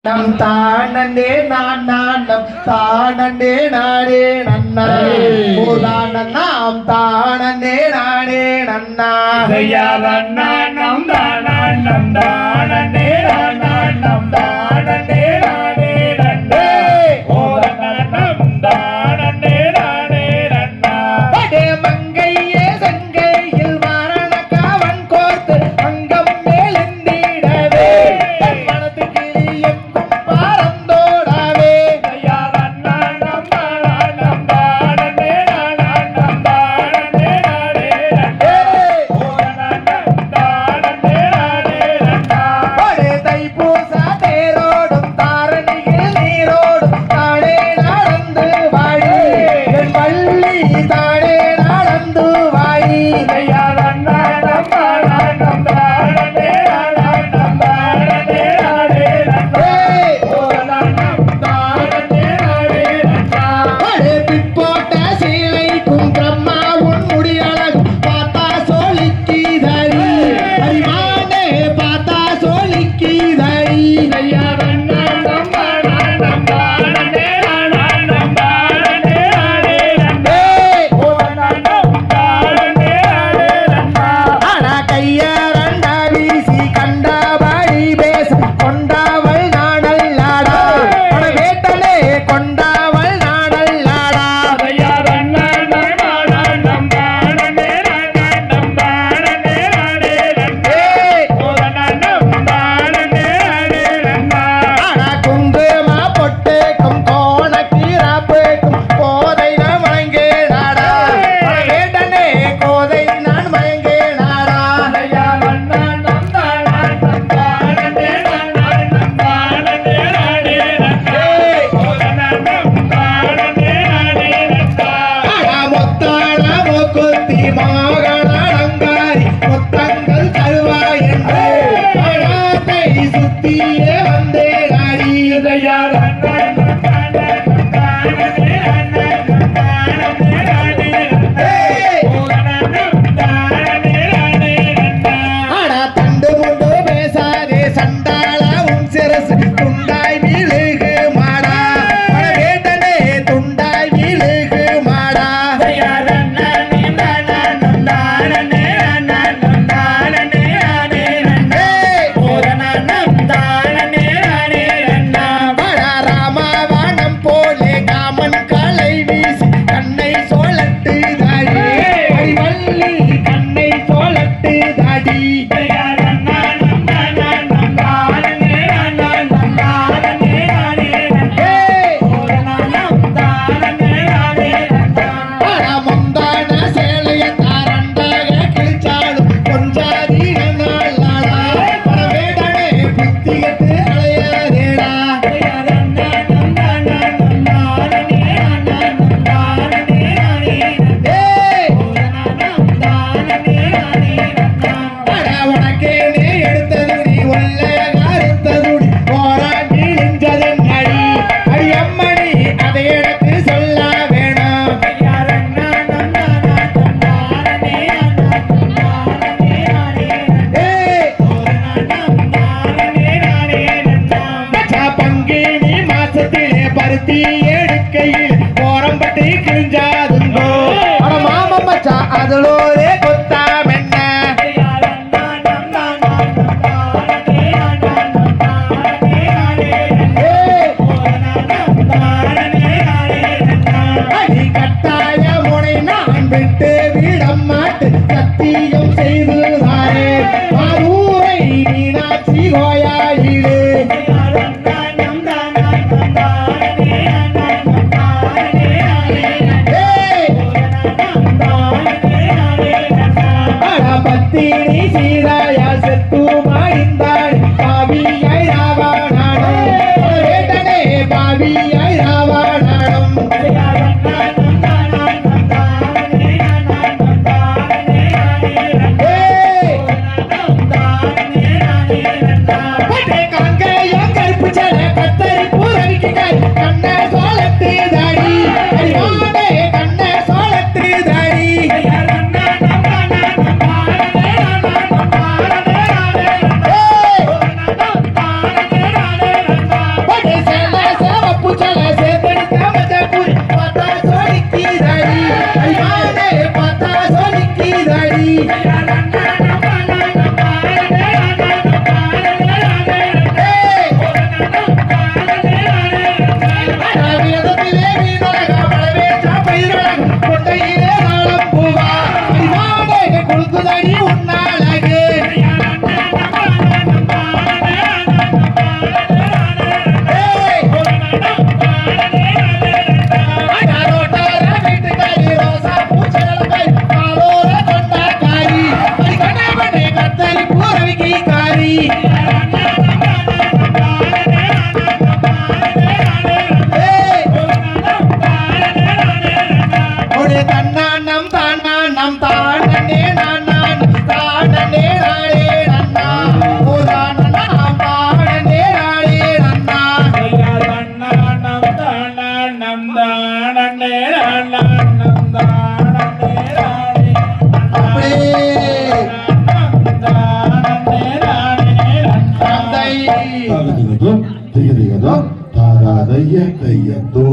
நம் தானண்டே நான் நம் தானண்டே நாடே நன்னா ஓதான நாம் தானண்டே நாடே நன்னா நம் தானண்டே நம் தானண்டே நாடே நன்னா ஓதான நம் தானண்டே நாடே நன்னா படே மங்கையே செங்கையில் மரண காவன் கோர்த்து அங்கம் மேலிந்திடவே மனது கிளியும் பறந்தோடவே நம் தானண்டே நம் தானண்டே நாடே நன்னா ஓதான நம் தானண்டே நாடே நன்னா படே தைப்பூச தேரோடும் தாரணியில் நீரோடும் தானே நடந்து வாழி என் வள்ளி தானே நடந்து வாழி நம் தானண்டே நம் தானண்டே நாடே நன்னா ஓதான நம் தானண்டே நாடே நன்னா படே பிற்போட்ட சீலைக்கும் பிரம்மா உன் முடியழகும் பார்த்தா சோழிக்கிதடி அரிமானே பார்த்தா சோழிக்கிதடி நம் தானண்டே நம் தானண்டே நாடே நன்னா ஓதான நம் தானண்டே நாடே நன்னா ஆனா கையரண்ட வீசி கண்டபடி பேச கொண்டவள் நாடல்லாடா உன வேட்டலே கொண்டவள் நாடல்லாடா நம் தானண்டே நம் தானண்டே நாடே நன்னா ஓதான நம் தானண்டே நாடே நன்னா ஆனா குங்கும பொட்டுக்கும் கோணக்கீராப்புக்கும் கோதை நான் வழங்கே நாடா உன வேட்டனே கோதை நான் வழங்கே நாடா நம் தானண்டே நம் தானண்டே நாடே நன்னா ஓதான நம் தானண்டே நாடே நன்னா ஆனா மொத்தாள மூக்குத்தி மோகனங்காரி மொத்தங்கள் தருவாய் என்று பணத்தை சுத்தியே வந்தே நாடி ஆனா தண்டு முண்டு பேசாதே சண்டாள உன் சிரசு துண்டாய் விழுகு மாடா பண வேட்டனே துண்டாய் விழுகு மாடா ராமவானம் போலே காமன் கலை வீசி கண்ணை சோழட்டு தாடி அடிவள்ளி கண்ணை சோழட்டு தாடி முந்தான சேலைய தாரண்டாக கிழிச்சாலும் கொஞ்சாதி நாளாடா பணவேடனே புத்தியத்து அலையாதேடா உனக்கே நீ எடுத்தது நீ உள்ள கருத்தது போராட்டி நெஞ்சதன் அடி அடி அம்மணி அதை எனக்கு சொல்ல வேணும் பங்கினி மாசத்திலே பருத்தி எடுக்கையில் போரம்பட்டி கிழிஞ்சாதுங்கோ அட மாமன் மச்சா அதுலோரே கொத்தாம் என்ன அடி கட்டாய முனை நான் விட்டு விடம் மாட்டு சத்தியம் செய்துதாரே ஆரூரை மீனாட்சி கோயாயிலே பத்தினி சீதாயா செத்து மாய்ந்தாள் பாவியாய் ராவணாடும் வேட்டனே பாவியாய் ராவணாடும் தந்தை திகதிகதோ தாராதைய தையத்தோ